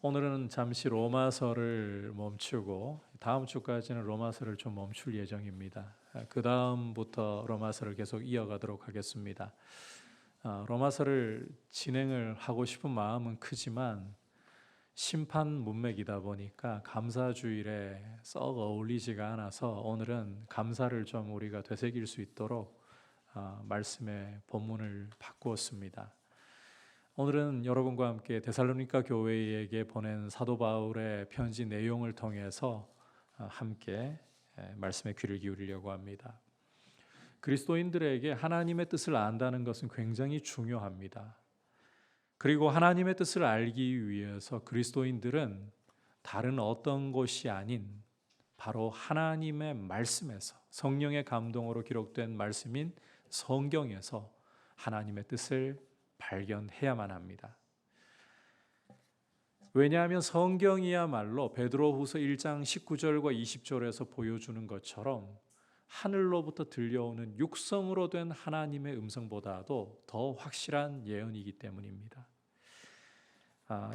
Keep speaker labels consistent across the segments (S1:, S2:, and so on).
S1: 오늘은 잠시 로마서를 멈추고 다음 주까지는 로마서를 좀 멈출 예정입니다. 그 다음부터 로마서를 계속 이어가도록 하겠습니다. 로마서를 진행을 하고 싶은 마음은 크지만 심판 문맥이다 보니까 감사주일에 썩 어울리지가 않아서 오늘은 감사를 좀 우리가 되새길 수 있도록 말씀의 본문을 바꾸었습니다. 오늘은 여러분과 함께 데살로니가 교회에게 보낸 사도 바울의 편지 내용을 통해서 함께 말씀에 귀를 기울이려고 합니다. 그리스도인들에게 하나님의 뜻을 안다는 것은 굉장히 중요합니다. 그리고 하나님의 뜻을 알기 위해서 그리스도인들은 다른 어떤 것이 아닌 바로 하나님의 말씀에서, 성령의 감동으로 기록된 말씀인 성경에서 하나님의 뜻을 발견해야만 합니다. 왜냐하면 성경이야말로 베드로후서 1장 19절과 20절에서 보여주는 것처럼 하늘로부터 들려오는 육성으로 된 하나님의 음성보다도 더 확실한 예언이기 때문입니다.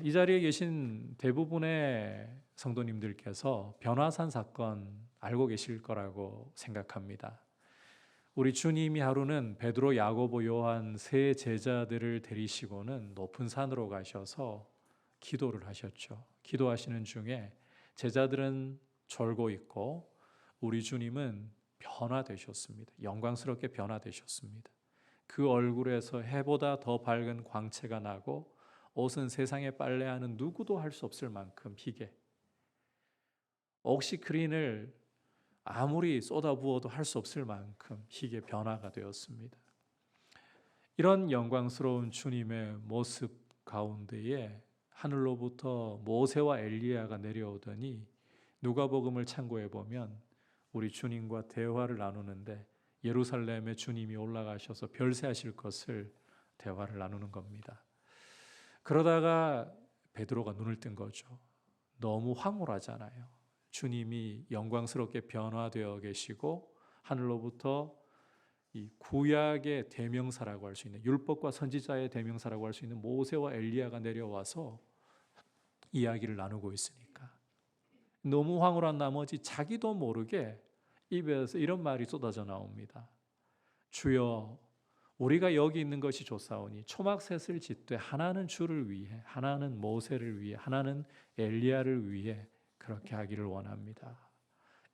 S1: 이 자리에 계신 대부분의 성도님들께서 변화산 사건 알고 계실 거라고 생각합니다. 우리 주님이 하루는 베드로, 야고보, 요한 세 제자들을 데리시고는 높은 산으로 가셔서 기도를 하셨죠. 기도하시는 중에 제자들은 졸고 있고 우리 주님은 변화되셨습니다. 영광스럽게 변화되셨습니다. 그 얼굴에서 해보다 더 밝은 광채가 나고 옷은 세상에 빨래하는 누구도 할 수 없을 만큼 희게, 옥시크린을 아무리 쏟아부어도 할 수 없을 만큼 희게 변화가 되었습니다. 이런 영광스러운 주님의 모습 가운데에 하늘로부터 모세와 엘리야가 내려오더니 누가복음을 참고해 보면 우리 주님과 대화를 나누는데 예루살렘에 주님이 올라가셔서 별세하실 것을 대화를 나누는 겁니다. 그러다가 베드로가 눈을 뜬 거죠. 너무 황홀하잖아요. 주님이 영광스럽게 변화되어 계시고 하늘로부터 이 구약의 대명사라고 할 수 있는, 율법과 선지자의 대명사라고 할 수 있는 모세와 엘리야가 내려와서 이야기를 나누고 있으니까 너무 황홀한 나머지 자기도 모르게 입에서 이런 말이 쏟아져 나옵니다. 주여, 우리가 여기 있는 것이 좋사오니 초막셋을 짓되 하나는 주를 위해, 하나는 모세를 위해, 하나는 엘리야를 위해 그렇게 하기를 원합니다.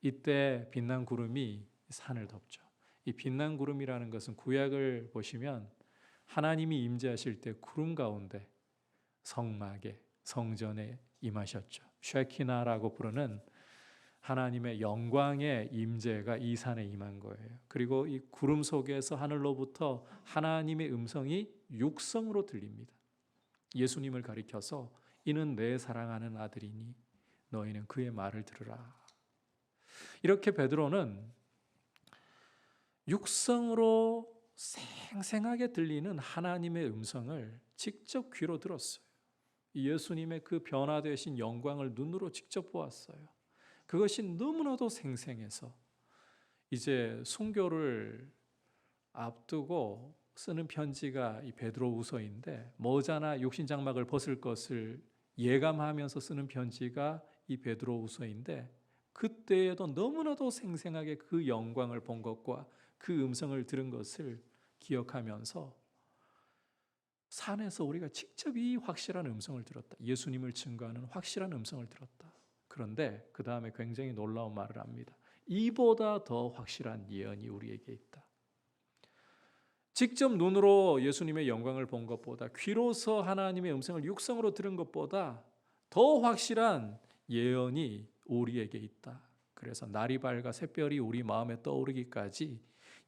S1: 이때 빛난 구름이 산을 덮죠. 이 빛난 구름이라는 것은 구약을 보시면 하나님이 임재하실 때 구름 가운데 성막에, 성전에 임하셨죠. 쉐키나라고 부르는 하나님의 영광의 임재가 이 산에 임한 거예요. 그리고 이 구름 속에서 하늘로부터 하나님의 음성이 육성으로 들립니다. 예수님을 가리켜서 이는 내 사랑하는 아들이니 너희는 그의 말을 들으라. 이렇게 베드로는 육성으로 생생하게 들리는 하나님의 음성을 직접 귀로 들었어요. 예수님의 그 변화되신 영광을 눈으로 직접 보았어요. 그것이 너무나도 생생해서 이제 순교를 앞두고 쓰는 편지가 이 베드로후서인데 머지않아 육신장막을 벗을 것을 예감하면서 쓰는 편지가 이 베드로후서인데 그때에도 너무나도 생생하게 그 영광을 본 것과 그 음성을 들은 것을 기억하면서 산에서 우리가 직접 이 확실한 음성을 들었다. 예수님을 증거하는 확실한 음성을 들었다. 그런데 그 다음에 굉장히 놀라운 말을 합니다. 이보다 더 확실한 예언이 우리에게 있다. 직접 눈으로 예수님의 영광을 본 것보다, 귀로서 하나님의 음성을 육성으로 들은 것보다 더 확실한 예언이 우리에게 있다. 그래서 날이 밝아 샛별이 우리 마음에 떠오르기까지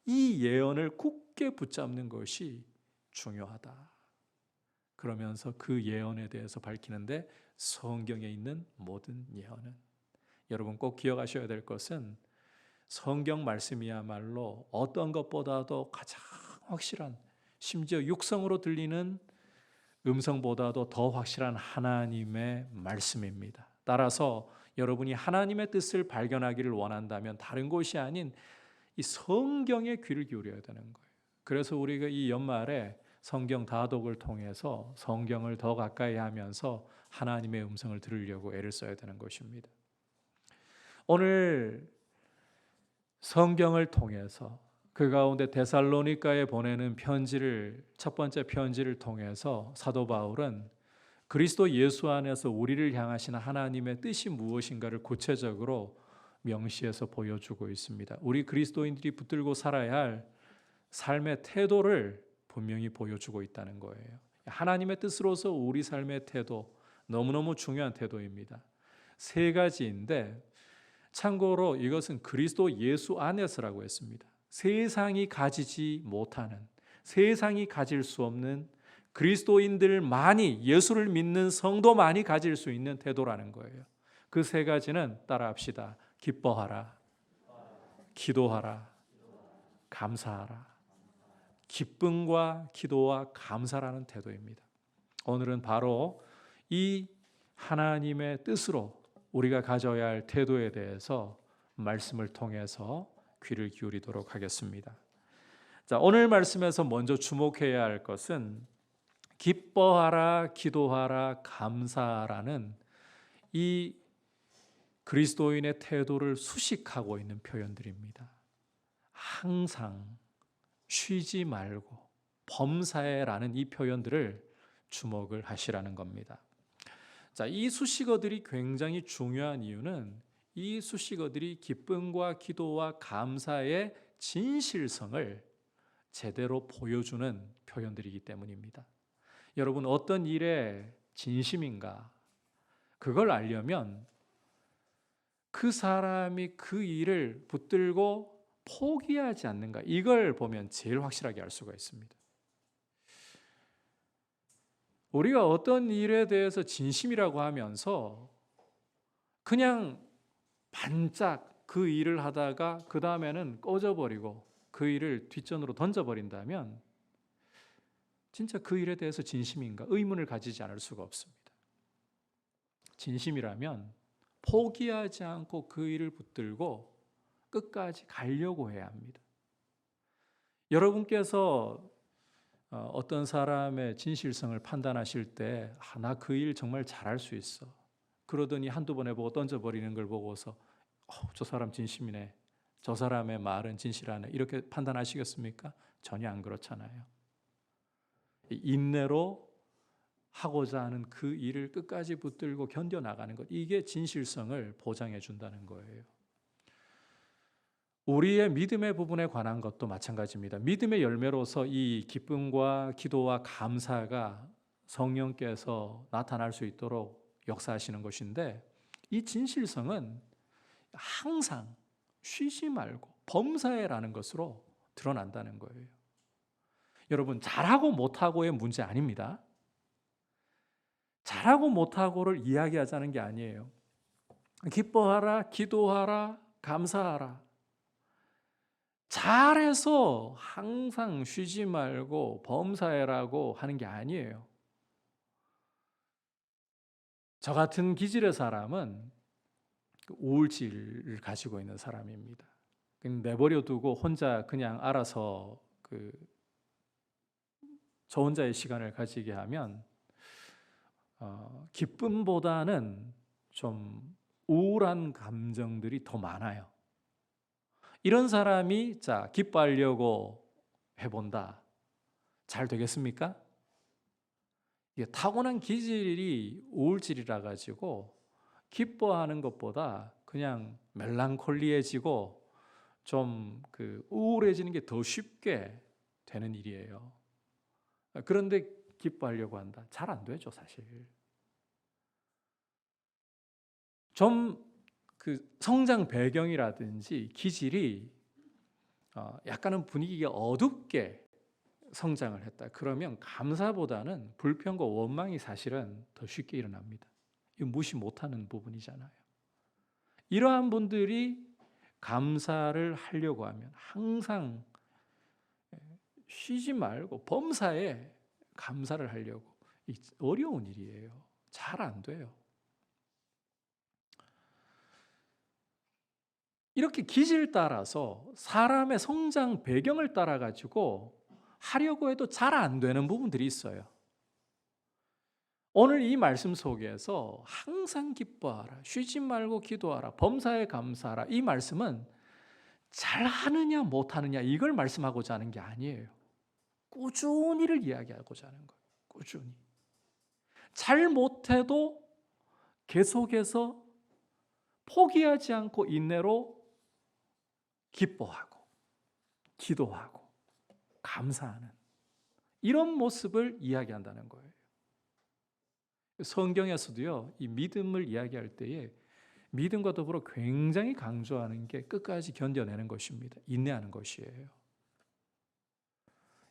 S1: 이 예언을 굳게 붙잡는 것이 중요하다. 그러면서 그 예언에 대해서 밝히는데 성경에 있는 모든 예언은, 여러분 꼭 기억하셔야 될 것은 성경 말씀이야말로 어떤 것보다도 가장 확실한, 심지어 육성으로 들리는 음성보다도 더 확실한 하나님의 말씀입니다. 따라서 여러분이 하나님의 뜻을 발견하기를 원한다면 다른 곳이 아닌 이 성경에 귀를 기울여야 되는 거예요. 그래서 우리가 이 연말에 성경 다독을 통해서 성경을 더 가까이 하면서 하나님의 음성을 들으려고 애를 써야 되는 것입니다. 오늘 성경을 통해서 그 가운데 데살로니가에 보내는 편지를, 첫 번째 편지를 통해서 사도 바울은 그리스도 예수 안에서 우리를 향하신 하나님의 뜻이 무엇인가를 구체적으로 명시해서 보여주고 있습니다. 우리 그리스도인들이 붙들고 살아야 할 삶의 태도를 분명히 보여주고 있다는 거예요. 하나님의 뜻으로서 우리 삶의 태도, 너무너무 중요한 태도입니다. 세 가지인데 참고로 이것은 그리스도 예수 안에서라고 했습니다. 세상이 가지지 못하는, 세상이 가질 수 없는, 그리스도인들만이, 예수를 믿는 성도만이 가질 수 있는 태도라는 거예요. 그 세 가지는 따라합시다. 기뻐하라, 기도하라, 감사하라. 기쁨과 기도와 감사라는 태도입니다. 오늘은 바로 이 하나님의 뜻으로 우리가 가져야 할 태도에 대해서 말씀을 통해서 귀를 기울이도록 하겠습니다. 자, 오늘 말씀에서 먼저 주목해야 할 것은 기뻐하라, 기도하라, 감사하라는 이 그리스도인의 태도를 수식하고 있는 표현들입니다. 항상, 쉬지 말고, 범사에라는 이 표현들을 주목을 하시라는 겁니다. 자, 이 수식어들이 굉장히 중요한 이유는 이 수식어들이 기쁨과 기도와 감사의 진실성을 제대로 보여주는 표현들이기 때문입니다. 여러분, 어떤 일에 진심인가? 그걸 알려면 그 사람이 그 일을 붙들고 포기하지 않는가? 이걸 보면 제일 확실하게 알 수가 있습니다. 우리가 어떤 일에 대해서 진심이라고 하면서 그냥 반짝 그 일을 하다가 그 다음에는 꺼져버리고 그 일을 뒷전으로 던져버린다면 진짜 그 일에 대해서 진심인가? 의문을 가지지 않을 수가 없습니다. 진심이라면 포기하지 않고 그 일을 붙들고 끝까지 가려고 해야 합니다. 여러분께서 어떤 사람의 진실성을 판단하실 때 나 그 일 정말 잘할 수 있어. 그러더니 한두 번 해보고 던져버리는 걸 보고서 저 사람 진심이네. 저 사람의 말은 진실하네. 이렇게 판단하시겠습니까? 전혀 안 그렇잖아요. 인내로 하고자 하는 그 일을 끝까지 붙들고 견뎌나가는 것. 이게 진실성을 보장해 준다는 거예요. 우리의 믿음의 부분에 관한 것도 마찬가지입니다. 믿음의 열매로서 이 기쁨과 기도와 감사가 성령께서 나타날 수 있도록 역사하시는 것인데 이 진실성은 항상 쉬지 말고 범사에라는 것으로 드러난다는 거예요. 여러분, 잘하고 못하고의 문제 아닙니다. 잘하고 못하고를 이야기하자는 게 아니에요. 기뻐하라, 기도하라, 감사하라. 잘해서 항상 쉬지 말고 범사에라고 하는 게 아니에요. 저 같은 기질의 사람은 우울질을 가지고 있는 사람입니다. 내버려 두고 혼자 그냥 알아서 저 혼자의 시간을 가지게 하면 기쁨보다는 좀 우울한 감정들이 더 많아요. 이런 사람이 자, 기뻐하려고 해본다. 잘 되겠습니까? 이게 타고난 기질이 우울질이라 가지고 기뻐하는 것보다 그냥 멜랑콜리해지고 좀 우울해지는 게 더 쉽게 되는 일이에요. 그런데 기뻐하려고 한다. 잘 안 되죠, 사실. 좀 성장 배경이라든지 기질이 약간은 분위기가 어둡게 성장을 했다. 그러면 감사보다는 불평과 원망이 사실은 더 쉽게 일어납니다. 이거 무시 못하는 부분이잖아요. 이러한 분들이 감사를 하려고 하면 항상 쉬지 말고 범사에 감사를 하려고. 어려운 일이에요. 잘 안 돼요. 이렇게 기질 따라서 사람의 성장 배경을 따라 가지고 하려고 해도 잘 안 되는 부분들이 있어요. 오늘 이 말씀 속에서 항상 기뻐하라, 쉬지 말고 기도하라, 범사에 감사하라, 이 말씀은 잘하느냐 못하느냐 이걸 말씀하고자 하는 게 아니에요. 꾸준히를 이야기하고자 하는 거예요. 꾸준히. 잘 못해도 계속해서 포기하지 않고 인내로 기뻐하고 기도하고 감사하는 이런 모습을 이야기한다는 거예요. 성경에서도요, 이 믿음을 이야기할 때에 믿음과 더불어 굉장히 강조하는 게 끝까지 견뎌내는 것입니다. 인내하는 것이에요.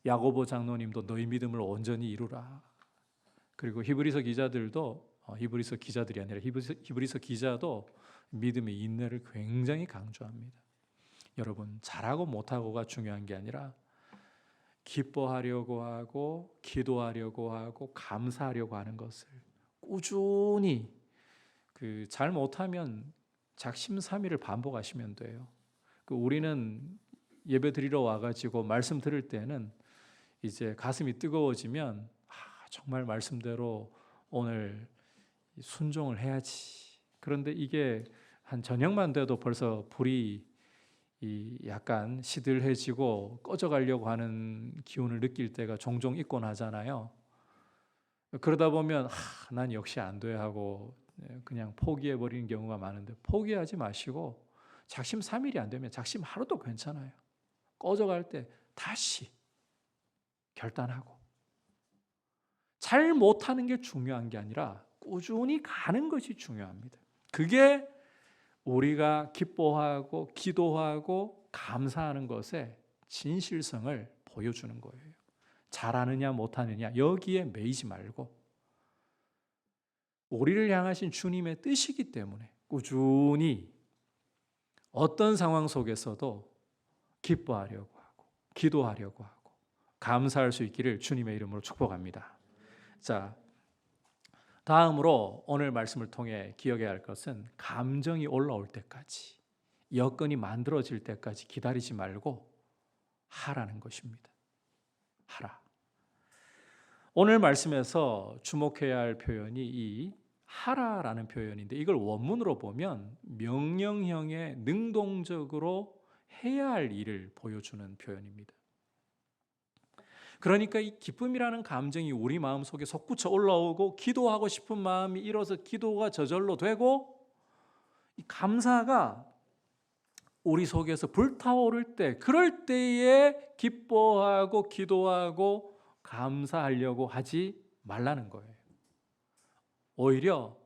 S1: 야고보 장로님도 너희 믿음을 온전히 이루라. 그리고 히브리서 기자들도 히브리서 기자들이 아니라 히브리서 기자도 믿음의 인내를 굉장히 강조합니다. 여러분, 잘하고 못하고가 중요한 게 아니라 기뻐하려고 하고 기도하려고 하고 감사하려고 하는 것을 꾸준히 잘 못하면 작심삼일을 반복하시면 돼요. 우리는 예배 드리러 와가지고 말씀 들을 때는 이제 가슴이 뜨거워지면 정말 말씀대로 오늘 순종을 해야지. 그런데 이게 한 저녁만 돼도 벌써 불이 약간 시들해지고 꺼져가려고 하는 기운을 느낄 때가 종종 있곤 하잖아요. 그러다 보면 난 역시 안 돼 하고 그냥 포기해버리는 경우가 많은데, 포기하지 마시고 작심삼일이 안 되면 작심 하루도 괜찮아요. 꺼져갈 때 다시 결단하고, 잘 못하는 게 중요한 게 아니라 꾸준히 가는 것이 중요합니다. 그게 우리가 기뻐하고 기도하고 감사하는 것의 진실성을 보여주는 거예요. 잘하느냐 못하느냐 여기에 매이지 말고 우리를 향하신 주님의 뜻이기 때문에 꾸준히 어떤 상황 속에서도 기뻐하려고 하고 기도하려고 하고 감사할 수 있기를 주님의 이름으로 축복합니다. 자, 다음으로 오늘 말씀을 통해 기억해야 할 것은 감정이 올라올 때까지, 여건이 만들어질 때까지 기다리지 말고 하라는 것입니다. 하라. 오늘 말씀에서 주목해야 할 표현이 이 하라라는 표현인데, 이걸 원문으로 보면 명령형의 능동적으로 해야 할 일을 보여주는 표현입니다. 그러니까 이 기쁨이라는 감정이 우리 마음속에 솟구쳐 올라오고 기도하고 싶은 마음이 일어서 기도가 저절로 되고, 이 감사가 우리 속에서 불타오를 때, 그럴 때에 기뻐하고 기도하고 감사하려고 하지 말라는 거예요. 오히려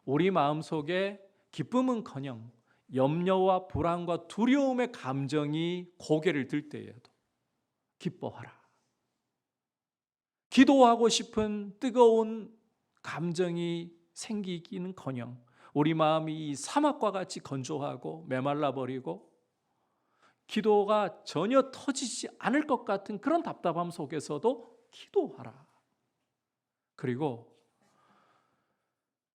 S1: 우리 마음속에 기쁨은커녕 염려와 불안과 두려움의 감정이 고개를 들 때에도 기뻐하라. 기도하고 싶은 뜨거운 감정이 생기기는커녕 우리 마음이 사막과 같이 건조하고 메말라 버리고 기도가 전혀 터지지 않을 것 같은 그런 답답함 속에서도 기도하라. 그리고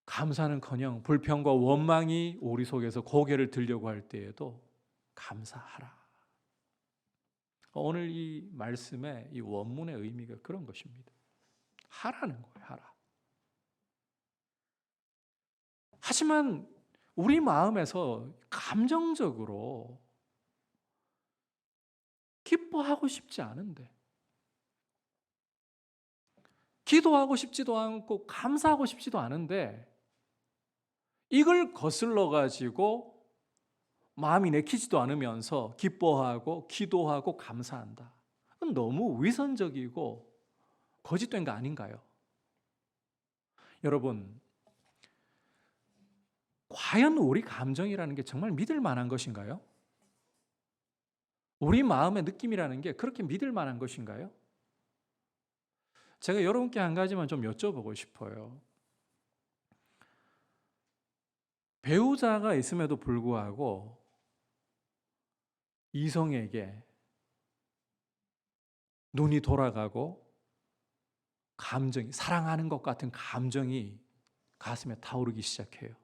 S1: 감사는커녕 불평과 원망이 우리 속에서 고개를 들려고 할 때에도 감사하라. 오늘 이 말씀의 이 원문의 의미가 그런 것입니다. 하라는 거예요. 하라. 하지만 우리 마음에서 감정적으로 기뻐하고 싶지 않은데, 기도하고 싶지도 않고 감사하고 싶지도 않은데, 이걸 거슬러 가지고 마음이 내키지도 않으면서 기뻐하고 기도하고 감사한다. 그건 너무 위선적이고 거짓된 거 아닌가요? 여러분, 과연 우리 감정이라는 게 정말 믿을 만한 것인가요? 우리 마음의 느낌이라는 게 그렇게 믿을 만한 것인가요? 제가 여러분께 한 가지만 좀 여쭤보고 싶어요. 배우자가 있음에도 불구하고 이성에게 눈이 돌아가고 감정이, 사랑하는 것 같은 감정이 가슴에 타오르기 시작해요.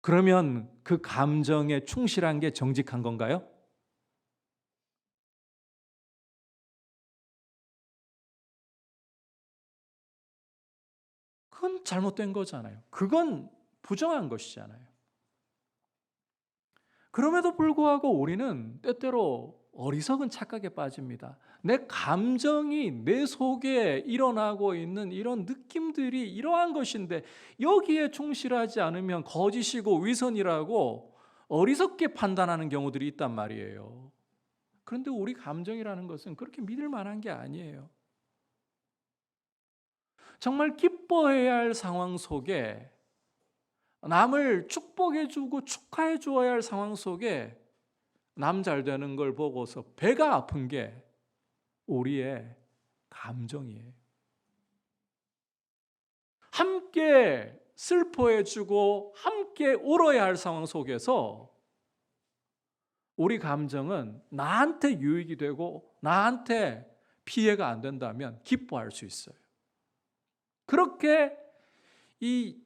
S1: 그러면 그 감정에 충실한 게 정직한 건가요? 그건 잘못된 거잖아요. 그건 부정한 것이잖아요. 그럼에도 불구하고 우리는 때때로 어리석은 착각에 빠집니다. 내 감정이 내 속에 일어나고 있는 이런 느낌들이 이러한 것인데 여기에 충실하지 않으면 거짓이고 위선이라고 어리석게 판단하는 경우들이 있단 말이에요. 그런데 우리 감정이라는 것은 그렇게 믿을 만한 게 아니에요. 정말 기뻐해야 할 상황 속에, 남을 축복해주고 축하해 주어야 할 상황 속에 남 잘 되는 걸 보고서 배가 아픈 게 우리의 감정이에요. 함께 슬퍼해주고 함께 울어야 할 상황 속에서 우리 감정은 나한테 유익이 되고 나한테 피해가 안 된다면 기뻐할 수 있어요. 그렇게 이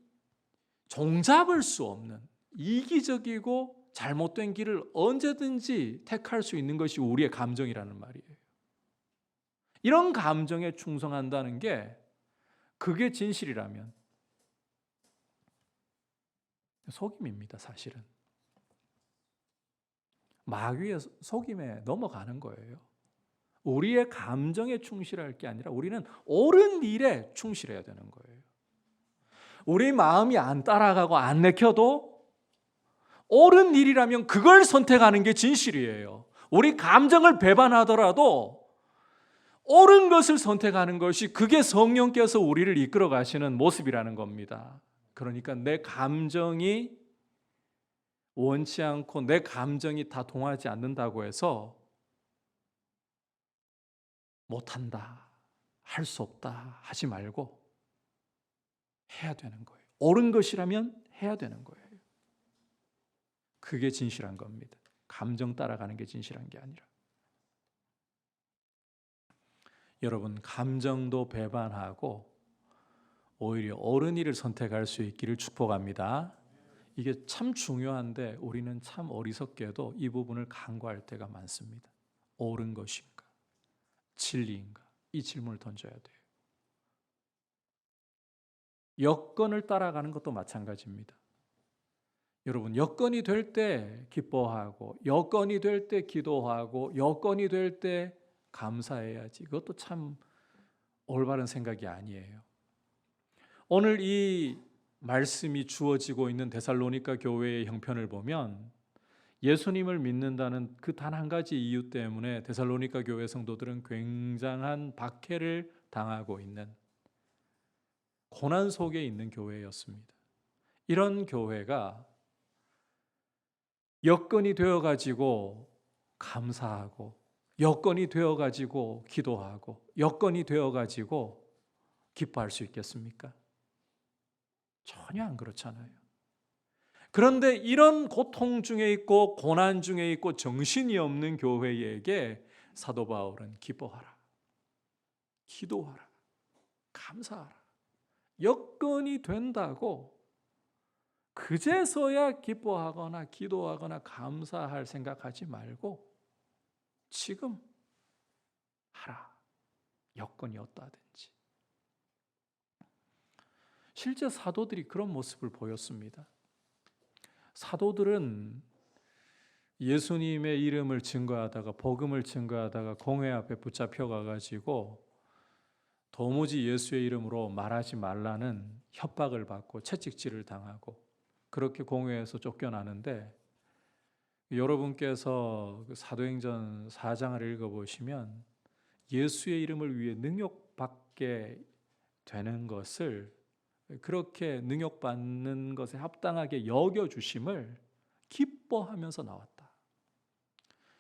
S1: 종잡을 수 없는 이기적이고 잘못된 길을 언제든지 택할 수 있는 것이 우리의 감정이라는 말이에요. 이런 감정에 충성한다는 게 그게 진실이라면 속임입니다, 사실은. 마귀의 속임에 넘어가는 거예요. 우리의 감정에 충실할 게 아니라 우리는 옳은 일에 충실해야 되는 거예요. 우리 마음이 안 따라가고 안 내켜도 옳은 일이라면 그걸 선택하는 게 진실이에요. 우리 감정을 배반하더라도 옳은 것을 선택하는 것이 그게 성령께서 우리를 이끌어 가시는 모습이라는 겁니다. 그러니까 내 감정이 원치 않고 내 감정이 다 동하지 않는다고 해서 못한다, 할 수 없다 하지 말고 해야 되는 거예요. 옳은 것이라면 해야 되는 거예요. 그게 진실한 겁니다. 감정 따라가는 게 진실한 게 아니라. 여러분, 감정도 배반하고 오히려 옳은 일을 선택할 수 있기를 축복합니다. 이게 참 중요한데 우리는 참 어리석게도 이 부분을 간과할 때가 많습니다. 옳은 것인가? 진리인가? 이 질문을 던져야 돼요. 여건을 따라가는 것도 마찬가지입니다. 여러분, 여건이 될 때 기뻐하고 여건이 될 때 기도하고 여건이 될 때 감사해야지. 그것도 참 올바른 생각이 아니에요. 오늘 이 말씀이 주어지고 있는 데살로니가 교회의 형편을 보면 예수님을 믿는다는 그 단 한 가지 이유 때문에 데살로니가 교회 성도들은 굉장한 박해를 당하고 있는 고난 속에 있는 교회였습니다. 이런 교회가 여건이 되어가지고 감사하고 여건이 되어가지고 기도하고 여건이 되어가지고 기뻐할 수 있겠습니까? 전혀 안 그렇잖아요. 그런데 이런 고통 중에 있고 고난 중에 있고 정신이 없는 교회에게 사도 바울은 기뻐하라, 기도하라, 감사하라. 여건이 된다고 그제서야 기뻐하거나 기도하거나 감사할 생각하지 말고 지금 하라. 여건이 어떠하든지. 실제 사도들이 그런 모습을 보였습니다. 사도들은 예수님의 이름을 증거하다가 복음을 증거하다가 공회 앞에 붙잡혀 가지고 도무지 예수의 이름으로 말하지 말라는 협박을 받고 채찍질을 당하고 그렇게 공회에서 쫓겨나는데, 여러분께서 사도행전 4장을 읽어보시면 예수의 이름을 위해 능욕받게 되는 것을, 그렇게 능욕받는 것에 합당하게 여겨주심을 기뻐하면서 나왔다.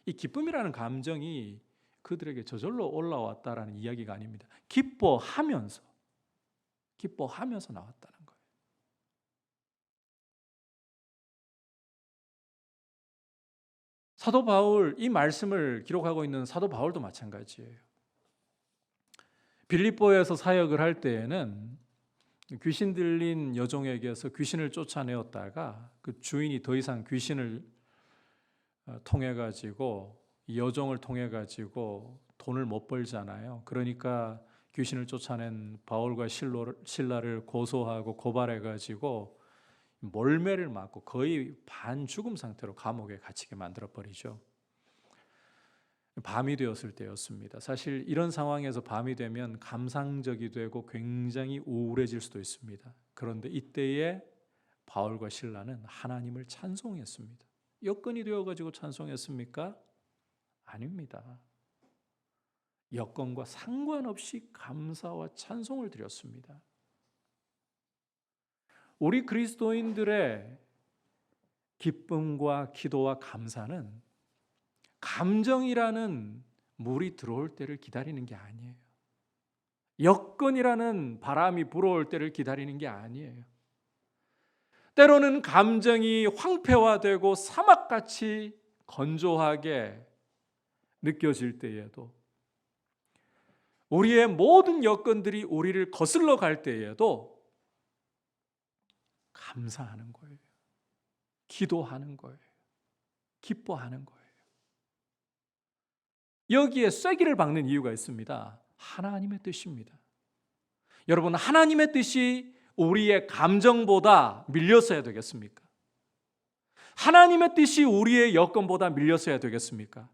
S1: 이 기쁨이라는 감정이 그들에게 저절로 올라왔다라는 이야기가 아닙니다. 기뻐하면서 나왔다는 거예요. 사도 바울, 이 말씀을 기록하고 있는 사도 바울도 마찬가지예요. 빌립보에서 사역을 할 때에는 귀신 들린 여종에게서 귀신을 쫓아내었다가 그 주인이 더 이상 귀신을 통해 가지고, 여종을 통해 가지고 돈을 못 벌잖아요. 그러니까 귀신을 쫓아낸 바울과 실라를 고소하고 고발해가지고 몰매를 맞고 거의 반죽음 상태로 감옥에 갇히게 만들어버리죠. 밤이 되었을 때였습니다. 사실 이런 상황에서 밤이 되면 감상적이 되고 굉장히 우울해질 수도 있습니다. 그런데 이때에 바울과 실라는 하나님을 찬송했습니다. 여건이 되어가지고 찬송했습니까? 아닙니다. 여건과 상관없이 감사와 찬송을 드렸습니다. 우리 그리스도인들의 기쁨과 기도와 감사는 감정이라는 물이 들어올 때를 기다리는 게 아니에요. 여건이라는 바람이 불어올 때를 기다리는 게 아니에요. 때로는 감정이 황폐화되고 사막같이 건조하게 느껴질 때에도, 우리의 모든 여건들이 우리를 거슬러 갈 때에도 감사하는 거예요. 기도하는 거예요. 기뻐하는 거예요. 여기에 쐐기를 박는 이유가 있습니다. 하나님의 뜻입니다. 여러분, 하나님의 뜻이 우리의 감정보다 밀렸어야 되겠습니까? 하나님의 뜻이 우리의 여건보다 밀렸어야 되겠습니까?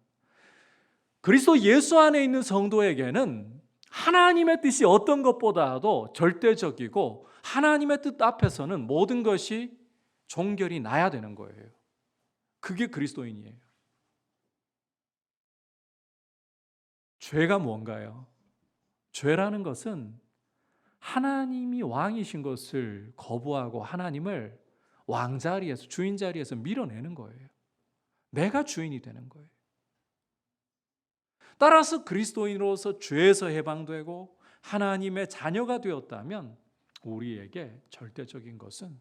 S1: 그리스도 예수 안에 있는 성도에게는 하나님의 뜻이 어떤 것보다도 절대적이고, 하나님의 뜻 앞에서는 모든 것이 종결이 나야 되는 거예요. 그게 그리스도인이에요. 죄가 뭔가요? 죄라는 것은 하나님이 왕이신 것을 거부하고 하나님을 왕자리에서, 주인 자리에서 밀어내는 거예요. 내가 주인이 되는 거예요. 따라서 그리스도인으로서 죄에서 해방되고 하나님의 자녀가 되었다면 우리에게 절대적인 것은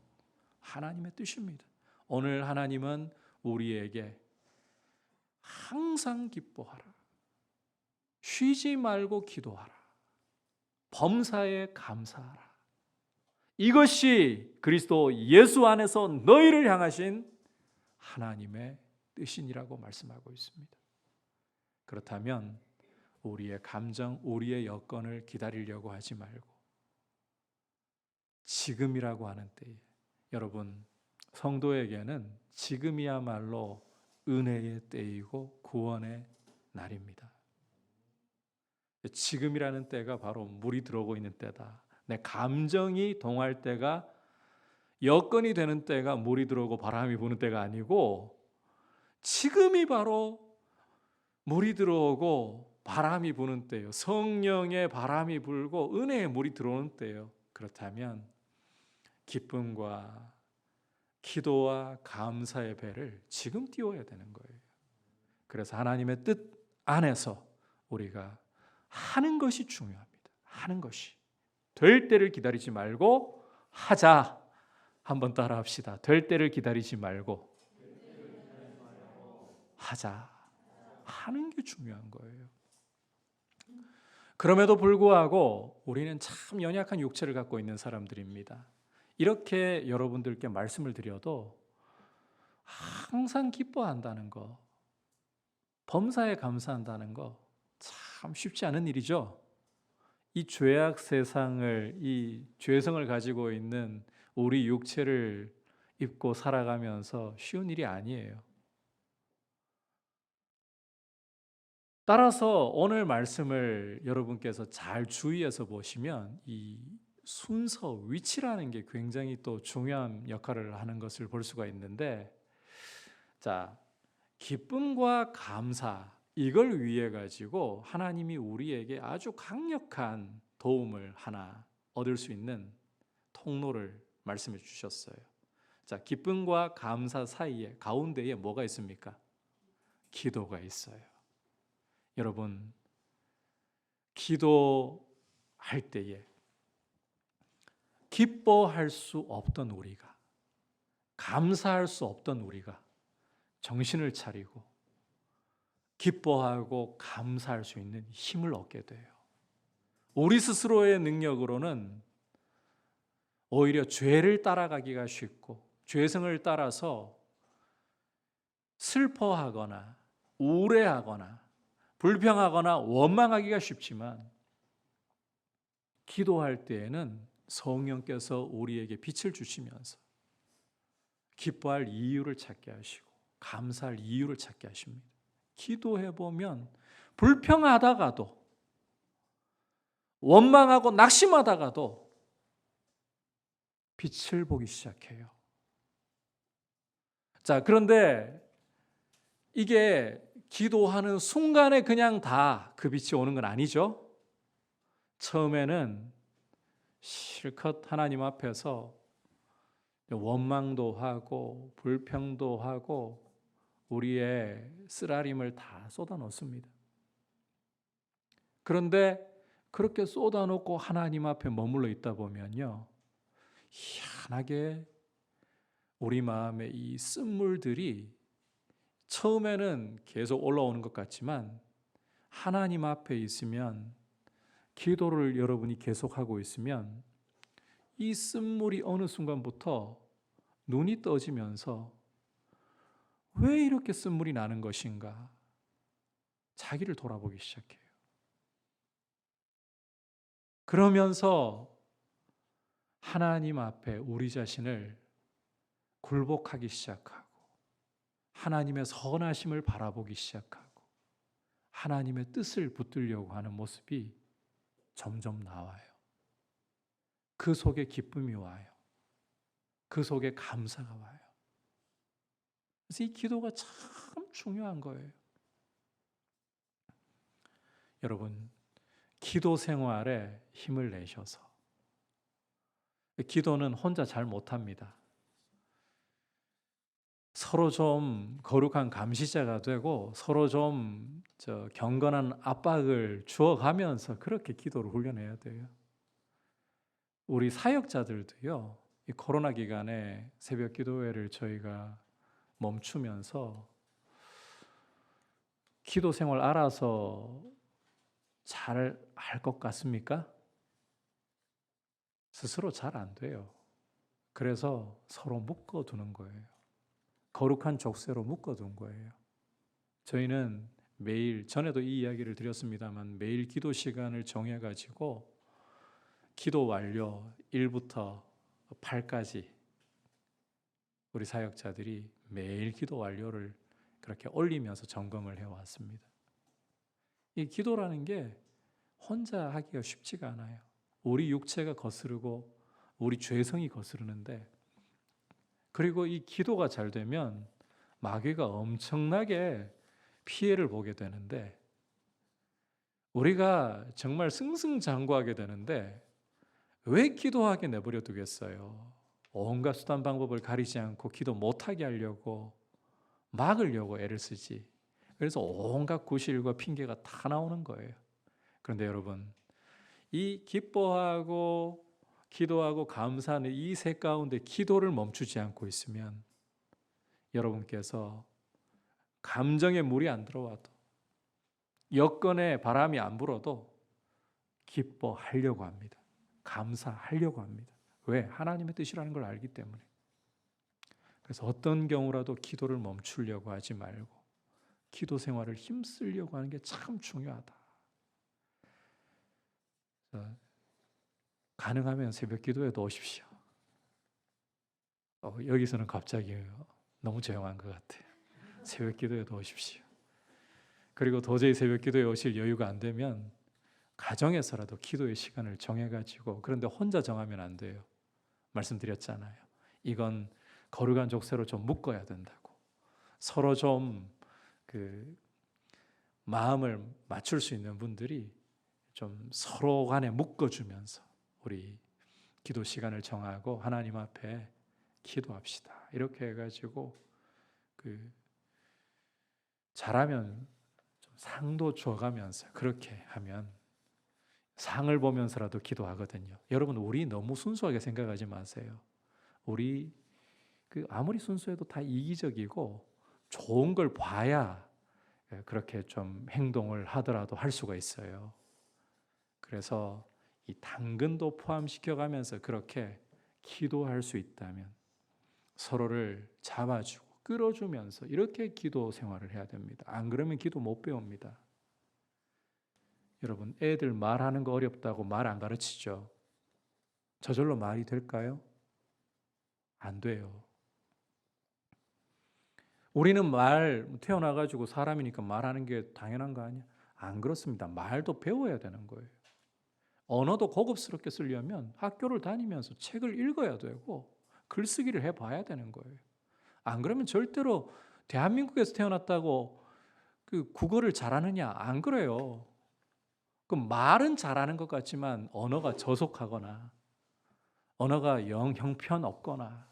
S1: 하나님의 뜻입니다. 오늘 하나님은 우리에게 항상 기뻐하라, 쉬지 말고 기도하라, 범사에 감사하라. 이것이 그리스도 예수 안에서 너희를 향하신 하나님의 뜻이니라고 말씀하고 있습니다. 그렇다면 우리의 감정, 우리의 여건을 기다리려고 하지 말고 지금이라고 하는 때에, 여러분, 성도에게는 지금이야말로 은혜의 때이고 구원의 날입니다. 지금이라는 때가 바로 물이 들어오고 있는 때다. 내 감정이 동할 때가, 여건이 되는 때가 물이 들어오고 바람이 부는 때가 아니고, 지금이 바로 물이 들어오고 바람이 부는 때예요. 성령의 바람이 불고 은혜의 물이 들어오는 때예요. 그렇다면 기쁨과 기도와 감사의 배를 지금 띄워야 되는 거예요. 그래서 하나님의 뜻 안에서 우리가 하는 것이 중요합니다. 하는 것이. 될 때를 기다리지 말고 하자. 한번 따라 합시다. 될 때를 기다리지 말고 하자. 하는 게 중요한 거예요. 그럼에도 불구하고 우리는 참 연약한 육체를 갖고 있는 사람들입니다. 이렇게 여러분들께 말씀을 드려도 항상 기뻐한다는 거, 범사에 감사한다는 거 참 쉽지 않은 일이죠. 이 죄악 세상을, 이 죄성을 가지고 있는 우리 육체를 입고 살아가면서 쉬운 일이 아니에요. 따라서 오늘 말씀을 여러분께서 잘 주의해서 보시면 이 순서, 위치라는 게 굉장히 또 중요한 역할을 하는 것을 볼 수가 있는데, 자, 기쁨과 감사, 이걸 위해 가지고 하나님이 우리에게 아주 강력한 도움을 하나 얻을 수 있는 통로를 말씀해 주셨어요. 자, 기쁨과 감사 사이에, 가운데에 뭐가 있습니까? 기도가 있어요. 여러분, 기도할 때에 기뻐할 수 없던 우리가, 감사할 수 없던 우리가 정신을 차리고 기뻐하고 감사할 수 있는 힘을 얻게 돼요. 우리 스스로의 능력으로는 오히려 죄를 따라가기가 쉽고, 죄성을 따라서 슬퍼하거나 우울해하거나 불평하거나 원망하기가 쉽지만, 기도할 때에는 성령께서 우리에게 빛을 주시면서 기뻐할 이유를 찾게 하시고 감사할 이유를 찾게 하십니다. 기도해 보면 불평하다가도 원망하고 낙심하다가도 빛을 보기 시작해요. 자, 그런데 이게 기도하는 순간에 그냥 다 그 빛이 오는 건 아니죠. 처음에는 실컷 하나님 앞에서 원망도 하고 불평도 하고 우리의 쓰라림을 다 쏟아놓습니다. 그런데 그렇게 쏟아놓고 하나님 앞에 머물러 있다 보면요, 희한하게 우리 마음에 이 쓴물들이 처음에는 계속 올라오는 것 같지만 하나님 앞에 있으면, 기도를 여러분이 계속하고 있으면 이 쓴물이 어느 순간부터 눈이 떠지면서 왜 이렇게 쓴물이 나는 것인가 자기를 돌아보기 시작해요. 그러면서 하나님 앞에 우리 자신을 굴복하기 시작하고 하나님의 선하심을 바라보기 시작하고 하나님의 뜻을 붙들려고 하는 모습이 점점 나와요. 그 속에 기쁨이 와요. 그 속에 감사가 와요. 그래서 이 기도가 참 중요한 거예요. 여러분, 기도 생활에 힘을 내셔서, 기도는 혼자 잘 못합니다. 서로 좀 거룩한 감시자가 되고 서로 좀 경건한 압박을 주어가면서 그렇게 기도를 훈련해야 돼요. 우리 사역자들도요, 이 코로나 기간에 새벽 기도회를 저희가 멈추면서 기도 생활 알아서 잘 할 것 같습니까? 스스로 잘 안 돼요. 그래서 서로 묶어두는 거예요. 거룩한 족쇄로 묶어둔 거예요. 저희는 매일, 전에도 이 이야기를 드렸습니다만, 매일 기도 시간을 정해가지고 기도 완료 1부터 8까지 우리 사역자들이 매일 기도 완료를 그렇게 올리면서 점검을 해왔습니다. 이 기도라는 게 혼자 하기가 쉽지가 않아요. 우리 육체가 거스르고 우리 죄성이 거스르는데, 그리고 이 기도가 잘 되면 마귀가 엄청나게 피해를 보게 되는데, 우리가 정말 승승장구하게 되는데 왜 기도하게 내버려 두겠어요? 온갖 수단 방법을 가리지 않고 기도 못하게 하려고 막으려고 애를 쓰지. 그래서 온갖 구실과 핑계가 다 나오는 거예요. 그런데 여러분, 이 기뻐하고 기도하고 감사하는 이 세 가운데 기도를 멈추지 않고 있으면 여러분께서 감정에 물이 안 들어와도, 여건에 바람이 안 불어도 기뻐하려고 합니다. 감사하려고 합니다. 왜? 하나님의 뜻이라는 걸 알기 때문에. 그래서 어떤 경우라도 기도를 멈추려고 하지 말고 기도 생활을 힘쓰려고 하는 게 참 중요하다. 가능하면 새벽 기도에도 오십시오. 여기서는 갑자기 너무 조용한 것 같아요. 새벽 기도에도 오십시오. 그리고 도저히 새벽 기도에 오실 여유가 안 되면 가정에서라도 기도의 시간을 정해가지고, 그런데 혼자 정하면 안 돼요. 말씀드렸잖아요. 이건 거룩한 족쇄로 좀 묶어야 된다고. 서로 좀 마음을 맞출 수 있는 분들이 좀 서로 간에 묶어주면서 우리 기도 시간을 정하고 하나님 앞에 기도합시다. 이렇게 해가지고 잘하면 좀 상도 줘가면서 그렇게 하면 상을 보면서라도 기도하거든요. 여러분, 우리 너무 순수하게 생각하지 마세요. 우리 아무리 순수해도 다 이기적이고 좋은 걸 봐야 그렇게 좀 행동을 하더라도 할 수가 있어요. 그래서 이 당근도 포함시켜가면서 그렇게 기도할 수 있다면 서로를 잡아주고 끌어주면서 이렇게 기도 생활을 해야 됩니다. 안 그러면 기도 못 배웁니다. 여러분, 애들 말하는 거 어렵다고 말 안 가르치죠? 저절로 말이 될까요? 안 돼요. 우리는 태어나가지고 사람이니까 말하는 게 당연한 거 아니야? 안 그렇습니다. 말도 배워야 되는 거예요. 언어도 고급스럽게 쓰려면 학교를 다니면서 책을 읽어야 되고 글쓰기를 해봐야 되는 거예요. 안 그러면 절대로 대한민국에서 태어났다고 그 국어를 잘하느냐? 안 그래요. 그 말은 잘하는 것 같지만 언어가 저속하거나 언어가 형편없거나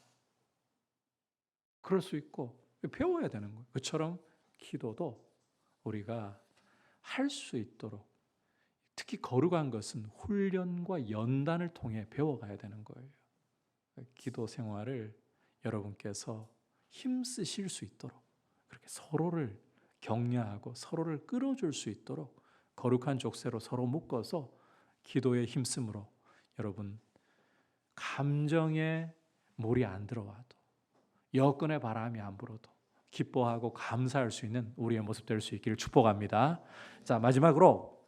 S1: 그럴 수 있고 배워야 되는 거예요. 그처럼 기도도 우리가 할 수 있도록, 특히 거룩한 것은 훈련과 연단을 통해 배워가야 되는 거예요. 기도 생활을 여러분께서 힘쓰실 수 있도록 그렇게 서로를 격려하고 서로를 끌어줄 수 있도록 거룩한 족쇄로 서로 묶어서 기도에 힘쓰므로 여러분 감정에 물이 안 들어와도 여건의 바람이 안 불어도 기뻐하고 감사할 수 있는 우리의 모습 될 수 있기를 축복합니다. 자, 마지막으로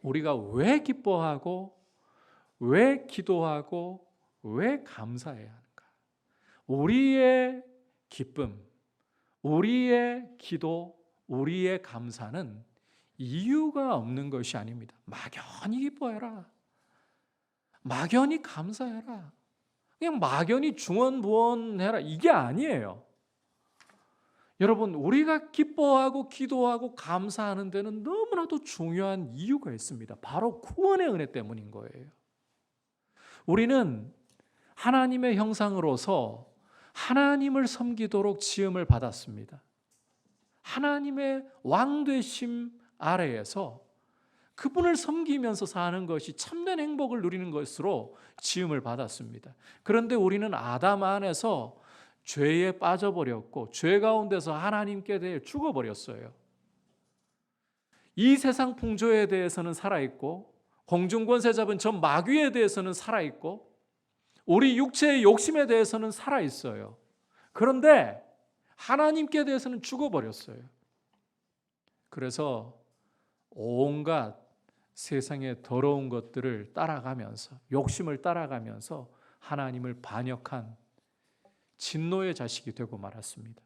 S1: 우리가 왜 기뻐하고 왜 기도하고 왜 감사해야 하는가? 우리의 기쁨, 우리의 기도, 우리의 감사는 이유가 없는 것이 아닙니다. 막연히 기뻐해라. 막연히 감사해라. 그냥 막연히 중언부언해라. 이게 아니에요. 여러분, 우리가 기뻐하고 기도하고 감사하는 데는 너무나도 중요한 이유가 있습니다. 바로 구원의 은혜 때문인 거예요. 우리는 하나님의 형상으로서 하나님을 섬기도록 지음을 받았습니다. 하나님의 왕되심 아래에서 그분을 섬기면서 사는 것이 참된 행복을 누리는 것으로 지음을 받았습니다. 그런데 우리는 아담 안에서 죄에 빠져버렸고 죄 가운데서 하나님께 대해 죽어버렸어요. 이 세상 풍조에 대해서는 살아있고 공중권세 잡은 저 마귀에 대해서는 살아있고 우리 육체의 욕심에 대해서는 살아있어요. 그런데 하나님께 대해서는 죽어버렸어요. 그래서 온갖 세상의 더러운 것들을 따라가면서 욕심을 따라가면서 하나님을 반역한 진노의 자식이 되고 말았습니다.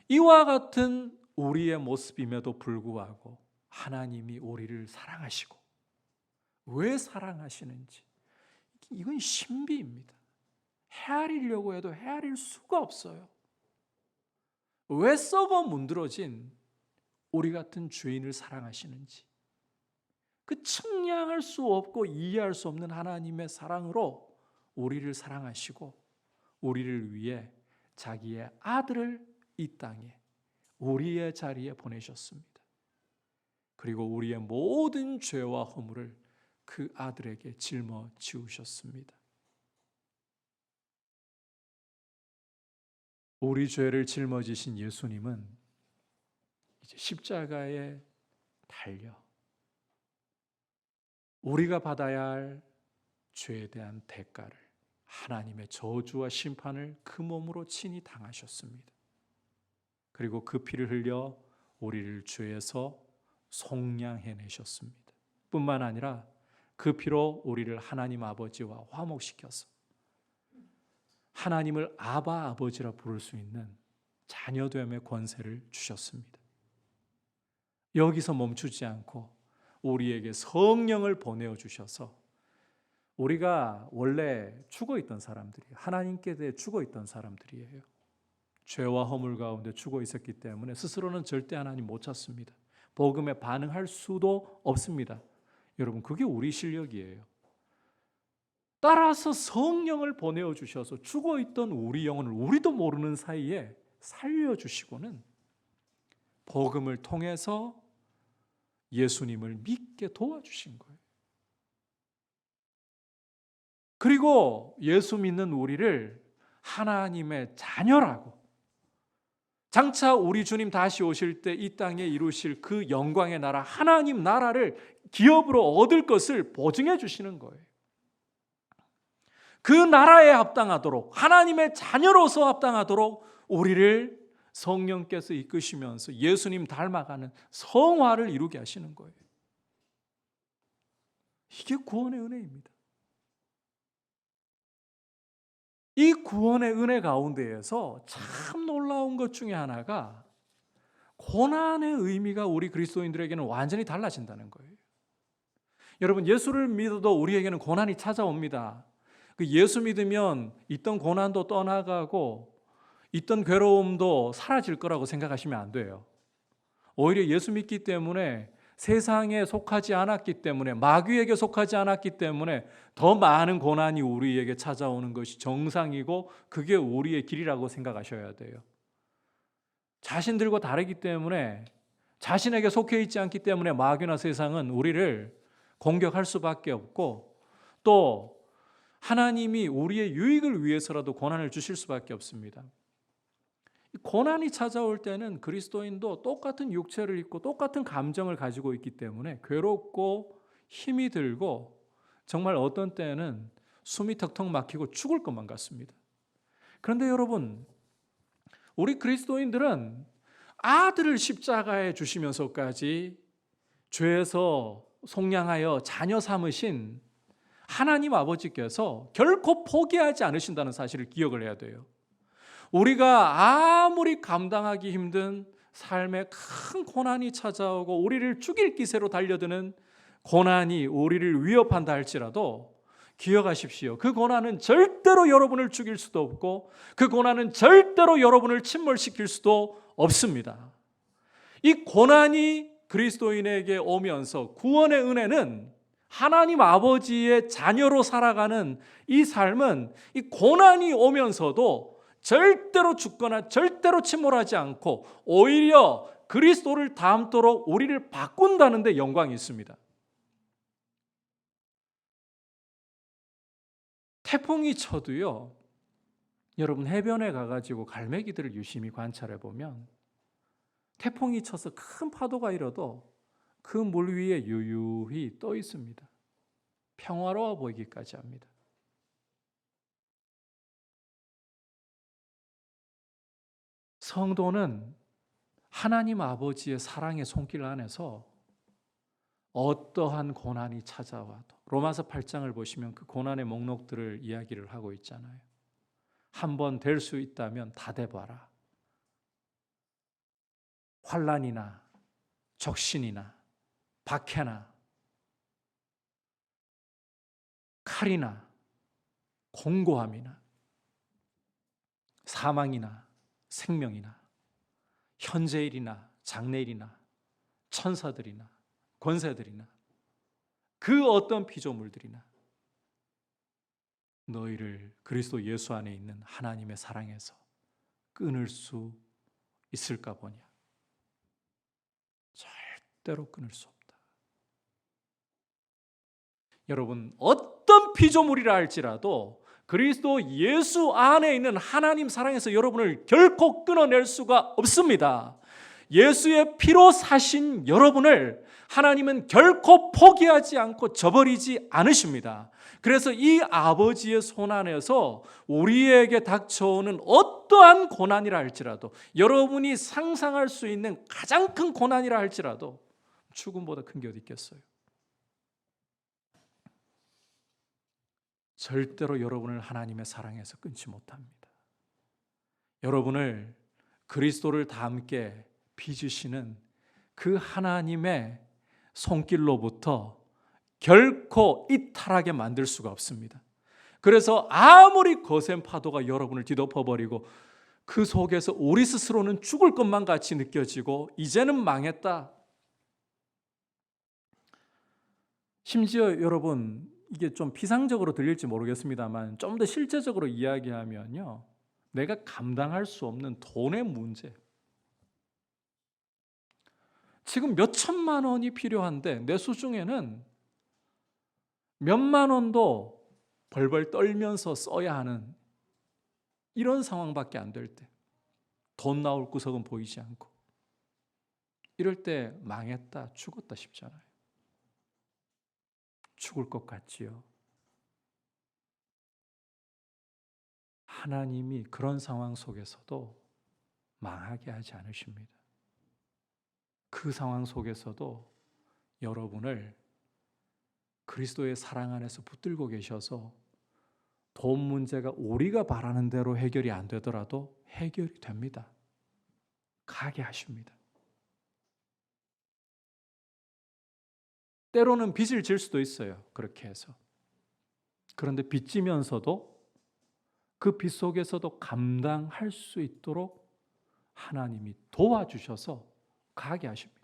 S1: 이와 같은 우리의 모습임에도 불구하고 하나님이 우리를 사랑하시고 왜 사랑하시는지 이건 신비입니다. 헤아리려고 해도 헤아릴 수가 없어요. 왜 썩어 문드러진 우리 같은 죄인을 사랑하시는지 그 측량할 수 없고 이해할 수 없는 하나님의 사랑으로 우리를 사랑하시고 우리를 위해 자기의 아들을 이 땅에 우리의 자리에 보내셨습니다. 그리고 우리의 모든 죄와 허물을 그 아들에게 짊어지우셨습니다. 우리 죄를 짊어지신 예수님은 이제 십자가에 달려 우리가 받아야 할 죄에 대한 대가를 하나님의 저주와 심판을 그 몸으로 친히 당하셨습니다. 그리고 그 피를 흘려 우리를 죄에서 속량해내셨습니다. 뿐만 아니라 그 피로 우리를 하나님 아버지와 화목시켜서 하나님을 아바 아버지라 부를 수 있는 자녀됨의 권세를 주셨습니다. 여기서 멈추지 않고 우리에게 성령을 보내어 주셔서 우리가 원래 죽어있던 사람들이에요. 하나님께 대해 죽어있던 사람들이에요. 죄와 허물 가운데 죽어 있었기 때문에 스스로는 절대 하나님 못 찾습니다. 복음에 반응할 수도 없습니다. 여러분, 그게 우리 실력이에요. 따라서 성령을 보내어 주셔서 죽어있던 우리 영혼을 우리도 모르는 사이에 살려주시고는 복음을 통해서 예수님을 믿게 도와주신 거예요. 그리고 예수 믿는 우리를 하나님의 자녀라고, 장차 우리 주님 다시 오실 때 이 땅에 이루실 그 영광의 나라, 하나님 나라를 기업으로 얻을 것을 보증해 주시는 거예요. 그 나라에 합당하도록, 하나님의 자녀로서 합당하도록 우리를 성령께서 이끄시면서 예수님 닮아가는 성화를 이루게 하시는 거예요. 이게 구원의 은혜입니다. 이 구원의 은혜 가운데에서 참 놀라운 것 중에 하나가 고난의 의미가 우리 그리스도인들에게는 완전히 달라진다는 거예요. 여러분, 예수를 믿어도 우리에게는 고난이 찾아옵니다. 그 예수 믿으면 있던 고난도 떠나가고 있던 괴로움도 사라질 거라고 생각하시면 안 돼요. 오히려 예수 믿기 때문에, 세상에 속하지 않았기 때문에, 마귀에게 속하지 않았기 때문에 더 많은 고난이 우리에게 찾아오는 것이 정상이고 그게 우리의 길이라고 생각하셔야 돼요. 자신들과 다르기 때문에, 자신에게 속해 있지 않기 때문에 마귀나 세상은 우리를 공격할 수밖에 없고, 또 하나님이 우리의 유익을 위해서라도 고난을 주실 수밖에 없습니다. 고난이 찾아올 때는 그리스도인도 똑같은 육체를 입고 똑같은 감정을 가지고 있기 때문에 괴롭고 힘이 들고 정말 어떤 때는 숨이 턱턱 막히고 죽을 것만 같습니다. 그런데 여러분, 우리 그리스도인들은 아들을 십자가에 주시면서까지 죄에서 속량하여 자녀 삼으신 하나님 아버지께서 결코 포기하지 않으신다는 사실을 기억을 해야 돼요. 우리가 아무리 감당하기 힘든 삶에 큰 고난이 찾아오고 우리를 죽일 기세로 달려드는 고난이 우리를 위협한다 할지라도 기억하십시오. 그 고난은 절대로 여러분을 죽일 수도 없고 그 고난은 절대로 여러분을 침몰시킬 수도 없습니다. 이 고난이 그리스도인에게 오면서 구원의 은혜는, 하나님 아버지의 자녀로 살아가는 이 삶은 이 고난이 오면서도 절대로 죽거나 절대로 침몰하지 않고 오히려 그리스도를 닮도록 우리를 바꾼다는 데 영광이 있습니다. 태풍이 쳐도요, 여러분 해변에 가가지고 갈매기들을 유심히 관찰해 보면 태풍이 쳐서 큰 파도가 일어도 그 물 위에 유유히 떠 있습니다. 평화로워 보이기까지 합니다. 성도는 하나님 아버지의 사랑의 손길 안에서 어떠한 고난이 찾아와도, 로마서 8장을 보시면 그 고난의 목록들을 이야기를 하고 있잖아요. 한번 될 수 있다면 다 돼봐라. 환난이나 적신이나 박해나 칼이나 공고함이나 사망이나 생명이나 현재일이나 장래일이나 천사들이나 권세들이나 그 어떤 피조물들이나 너희를 그리스도 예수 안에 있는 하나님의 사랑에서 끊을 수 있을까 보냐. 절대로 끊을 수 없다. 여러분, 어떤 피조물이라 할지라도 그리스도 예수 안에 있는 하나님 사랑에서 여러분을 결코 끊어낼 수가 없습니다. 예수의 피로 사신 여러분을 하나님은 결코 포기하지 않고 저버리지 않으십니다. 그래서 이 아버지의 손 안에서 우리에게 닥쳐오는 어떠한 고난이라 할지라도, 여러분이 상상할 수 있는 가장 큰 고난이라 할지라도 죽음보다 큰 게 어디 있겠어요? 절대로 여러분을 하나님의 사랑에서 끊지 못합니다. 여러분을 그리스도를 닮게 빚으시는 그 하나님의 손길로부터 결코 이탈하게 만들 수가 없습니다. 그래서 아무리 거센 파도가 여러분을 뒤덮어버리고 그 속에서 우리 스스로는 죽을 것만 같이 느껴지고 이제는 망했다. 심지어 여러분, 이게 좀 피상적으로 들릴지 모르겠습니다만 좀 더 실제적으로 이야기하면요, 내가 감당할 수 없는 돈의 문제, 지금 몇 천만 원이 필요한데 내 수중에는 몇만 원도 벌벌 떨면서 써야 하는 이런 상황밖에 안 될 때, 돈 나올 구석은 보이지 않고 이럴 때 망했다, 죽었다 싶잖아요. 죽을 것 같지요. 하나님이 그런 상황 속에서도 망하게 하지 않으십니다. 그 상황 속에서도 여러분을 그리스도의 사랑 안에서 붙들고 계셔서 돈 문제가 우리가 바라는 대로 해결이 안 되더라도 해결이 됩니다. 가게 하십니다. 때로는 빚을 질 수도 있어요. 그렇게 해서. 그런데 빚지면서도 그 빚 속에서도 감당할 수 있도록 하나님이 도와주셔서 가게 하십니다.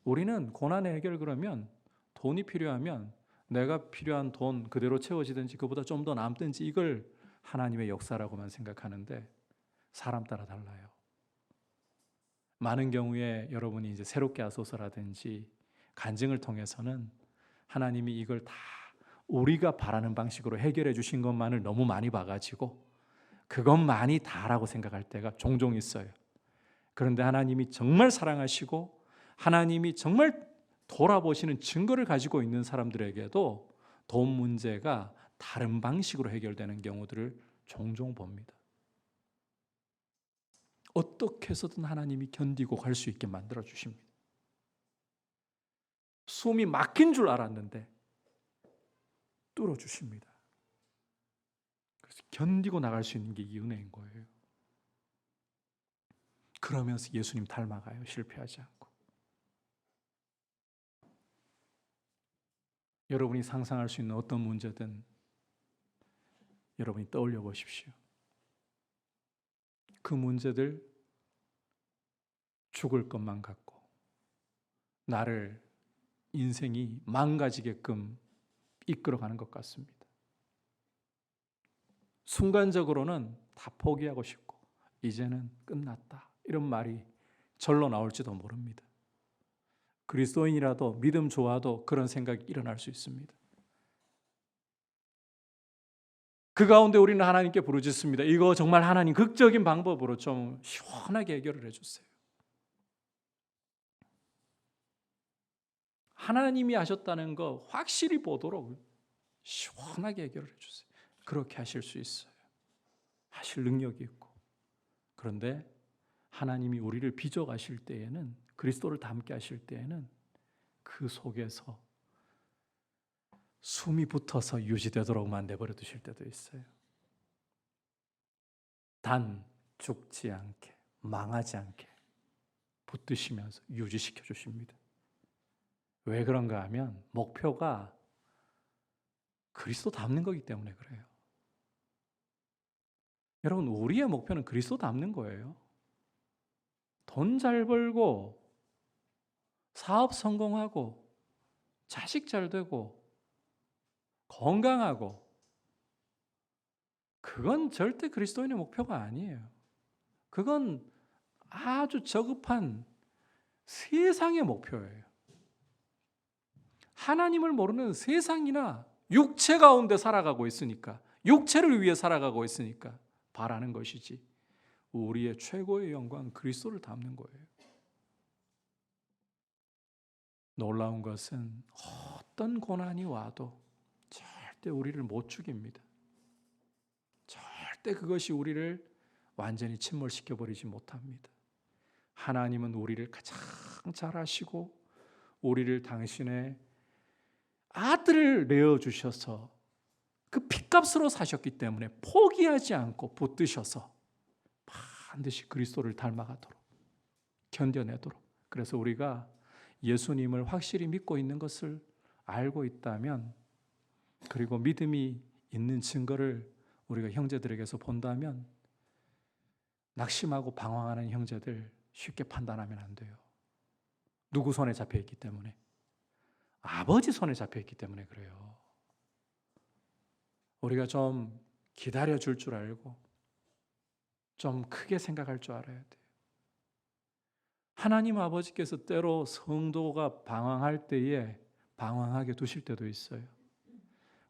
S1: 우리는 고난의 해결 그러면 돈이 필요하면 내가 필요한 돈 그대로 채워지든지 그보다 좀 더 남든지 이걸 하나님의 역사라고만 생각하는데 사람 따라 달라요. 많은 경우에 여러분이 이제 새롭게 하소서라든지 간증을 통해서는 하나님이 이걸 다 우리가 바라는 방식으로 해결해 주신 것만을 너무 많이 봐가지고 그것만이 다라고 생각할 때가 종종 있어요. 그런데 하나님이 정말 사랑하시고 하나님이 정말 돌아보시는 증거를 가지고 있는 사람들에게도 돈 문제가 다른 방식으로 해결되는 경우들을 종종 봅니다. 어떻게 해서든 하나님이 견디고 갈 수 있게 만들어 주십니다. 숨이 막힌 줄 알았는데 뚫어 주십니다. 그래서 견디고 나갈 수 있는 게 이 은혜인 거예요. 그러면서 예수님 닮아가요. 실패하지 않고. 여러분이 상상할 수 있는 어떤 문제든 여러분이 떠올려 보십시오. 그 문제들 죽을 것만 같고 나를 인생이 망가지게끔 이끌어가는 것 같습니다. 순간적으로는 다 포기하고 싶고 이제는 끝났다 이런 말이 절로 나올지도 모릅니다. 그리스도인이라도 믿음 좋아도 그런 생각이 일어날 수 있습니다. 그 가운데 우리는 하나님께 부르짖습니다. 이거 정말 하나님 극적인 방법으로 좀 시원하게 해결을 해주세요. 하나님이 하셨다는 거 확실히 보도록 시원하게 해결을 해주세요. 그렇게 하실 수 있어요. 하실 능력이 있고. 그런데 하나님이 우리를 빚어가실 때에는 그리스도를 닮게 하실 때에는 그 속에서 숨이 붙어서 유지되도록만 내버려 두실 때도 있어요. 단 죽지 않게 망하지 않게 붙드시면서 유지시켜 주십니다. 왜 그런가 하면 목표가 그리스도 닮는 거기 때문에 그래요. 여러분 우리의 목표는 그리스도 닮는 거예요. 돈 잘 벌고 사업 성공하고 자식 잘 되고 건강하고 그건 절대 그리스도인의 목표가 아니에요. 그건 아주 저급한 세상의 목표예요. 하나님을 모르는 세상이나 육체 가운데 살아가고 있으니까 육체를 위해 살아가고 있으니까 바라는 것이지 우리의 최고의 영광 그리스도를 닮는 거예요. 놀라운 것은 어떤 고난이 와도 절대 우리를 못 죽입니다. 절대 그것이 우리를 완전히 침몰시켜버리지 못합니다. 하나님은 우리를 가장 잘 아시고 우리를 당신의 아들을 내어주셔서 그 핏값으로 사셨기 때문에 포기하지 않고 붙드셔서 반드시 그리스도를 닮아가도록 견뎌내도록. 그래서 우리가 예수님을 확실히 믿고 있는 것을 알고 있다면 그리고 믿음이 있는 증거를 우리가 형제들에게서 본다면 낙심하고 방황하는 형제들 쉽게 판단하면 안 돼요. 누구 손에 잡혀 있기 때문에? 아버지 손에 잡혀 있기 때문에 그래요. 우리가 좀 기다려 줄 줄 알고 좀 크게 생각할 줄 알아야 돼요. 하나님 아버지께서 때로 성도가 방황할 때에 방황하게 두실 때도 있어요.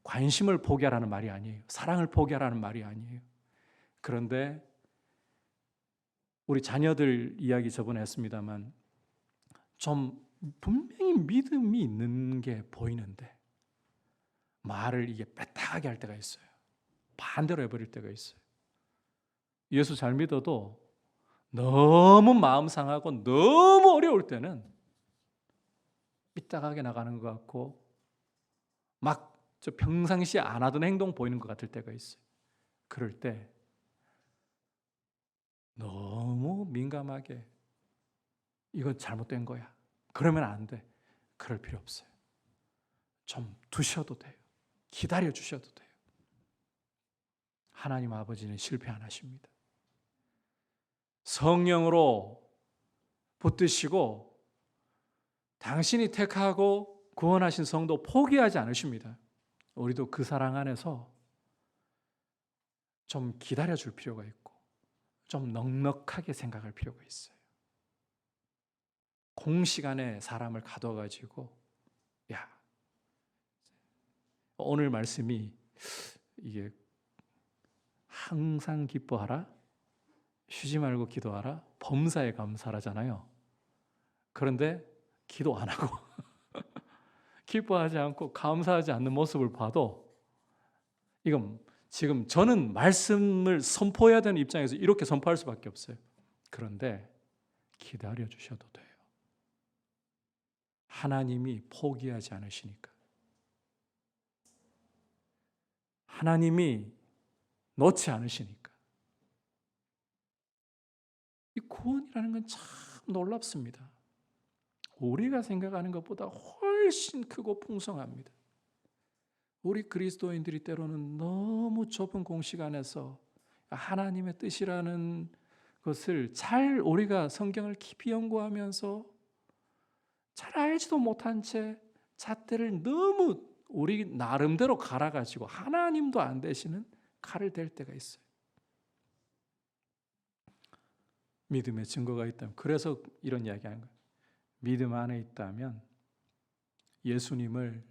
S1: 관심을 포기하라는 말이 아니에요. 사랑을 포기하라는 말이 아니에요. 그런데 우리 자녀들 이야기 저번에 했습니다만 좀 분명히 믿음이 있는 게 보이는데 말을 이게 뺏당하게 할 때가 있어요. 반대로 해버릴 때가 있어요. 예수 잘 믿어도 너무 마음 상하고 너무 어려울 때는 삐딱하게 나가는 것 같고 막 저 평상시에 안 하던 행동 보이는 것 같을 때가 있어요. 그럴 때 너무 민감하게 이건 잘못된 거야, 그러면 안 돼, 그럴 필요 없어요. 좀 두셔도 돼요. 기다려 주셔도 돼요. 하나님 아버지는 실패 안 하십니다. 성령으로 붙드시고 당신이 택하고 구원하신 성도 포기하지 않으십니다. 우리도 그 사랑 안에서 좀 기다려 줄 필요가 있고 좀 넉넉하게 생각할 필요가 있어요. 공시간에 사람을 가둬가지고 야, 오늘 말씀이 이게 항상 기뻐하라, 쉬지 말고 기도하라, 범사에 감사하잖아요. 그런데 기도 안 하고 기뻐하지 않고 감사하지 않는 모습을 봐도 이건 지금 저는 말씀을 선포해야 되는 입장에서 이렇게 선포할 수밖에 없어요. 그런데 기다려 주셔도 돼요. 하나님이 포기하지 않으시니까. 하나님이 놓지 않으시니까. 이 구원이라는 건 참 놀랍습니다. 우리가 생각하는 것보다 훨씬 크고 풍성합니다. 우리 그리스도인들이 때로는 너무 좁은 공식 안에서 하나님의 뜻이라는 것을 잘 우리가 성경을 깊이 연구하면서 잘 알지도 못한 채 잣대를 너무 우리 나름대로 갈아가지고 하나님도 안 되시는 칼을 댈 때가 있어요. 믿음의 증거가 있다면, 그래서 이런 이야기하는 거예요. 믿음 안에 있다면 예수님을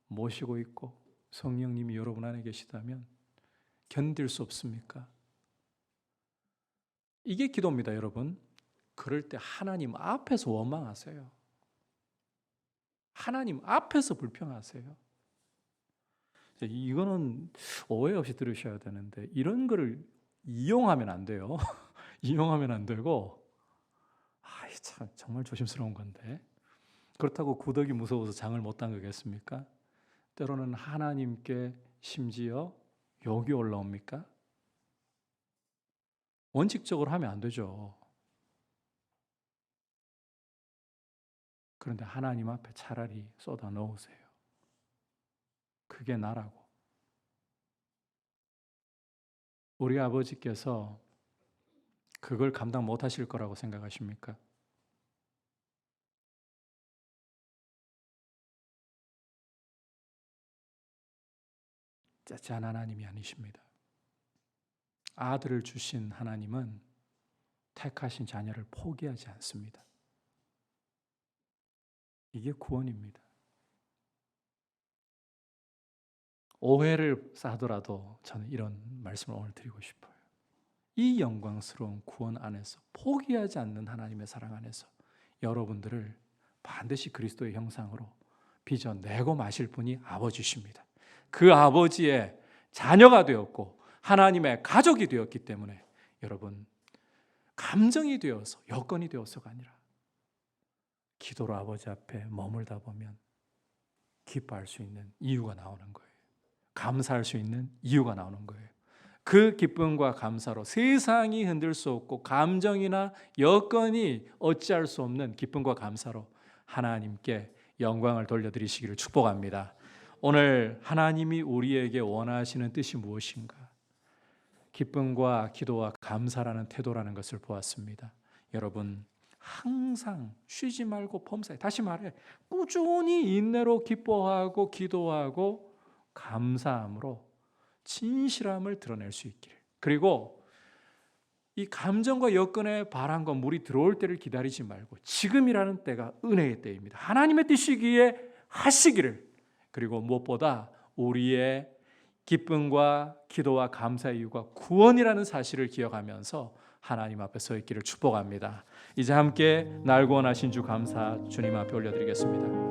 S1: 모시고 있고 성령님이 여러분 안에 계시다면 견딜 수 없습니까? 이게 기도입니다, 여러분. 그럴 때 하나님 앞에서 원망하세요. 하나님 앞에서 불평하세요. 이거는 오해 없이 들으셔야 되는데 이런 거를 이용하면 안 돼요. 이용하면 안 되고, 참 정말 조심스러운 건데, 그렇다고 구더기 무서워서 장을 못 담그겠습니까? 때로는 하나님께 심지어 욕이 올라옵니까? 원칙적으로 하면 안 되죠. 그런데 하나님 앞에 차라리 쏟아 넣으세요. 그게 나라고. 우리 아버지께서 그걸 감당 못 하실 거라고 생각하십니까? 짜잔 하나님이 아니십니다. 아들을 주신 하나님은 택하신 자녀를 포기하지 않습니다. 이게 구원입니다. 오해를 사더라도 저는 이런 말씀을 오늘 드리고 싶어요. 이 영광스러운 구원 안에서, 포기하지 않는 하나님의 사랑 안에서 여러분들을 반드시 그리스도의 형상으로 빚어내고 마실 분이 아버지십니다. 그 아버지의 자녀가 되었고 하나님의 가족이 되었기 때문에 여러분, 감정이 되어서 여건이 되어서가 아니라 기도로 아버지 앞에 머물다 보면 기뻐할 수 있는 이유가 나오는 거예요. 감사할 수 있는 이유가 나오는 거예요. 그 기쁨과 감사로 세상이 흔들 수 없고 감정이나 여건이 어찌할 수 없는 기쁨과 감사로 하나님께 영광을 돌려드리시기를 축복합니다. 오늘 하나님이 우리에게 원하시는 뜻이 무엇인가? 기쁨과 기도와 감사라는 태도라는 것을 보았습니다. 여러분, 항상 쉬지 말고 범사에, 다시 말해 꾸준히 인내로 기뻐하고 기도하고 감사함으로 진실함을 드러낼 수 있기를, 그리고 이 감정과 여건의 바람과 물이 들어올 때를 기다리지 말고 지금이라는 때가 은혜의 때입니다. 하나님의 뜻이기에 하시기를, 그리고 무엇보다 우리의 기쁨과 기도와 감사의 이유가 구원이라는 사실을 기억하면서 하나님 앞에 서 있기를 축복합니다. 이제 함께 날 구원하신 주 감사 주님 앞에 올려드리겠습니다.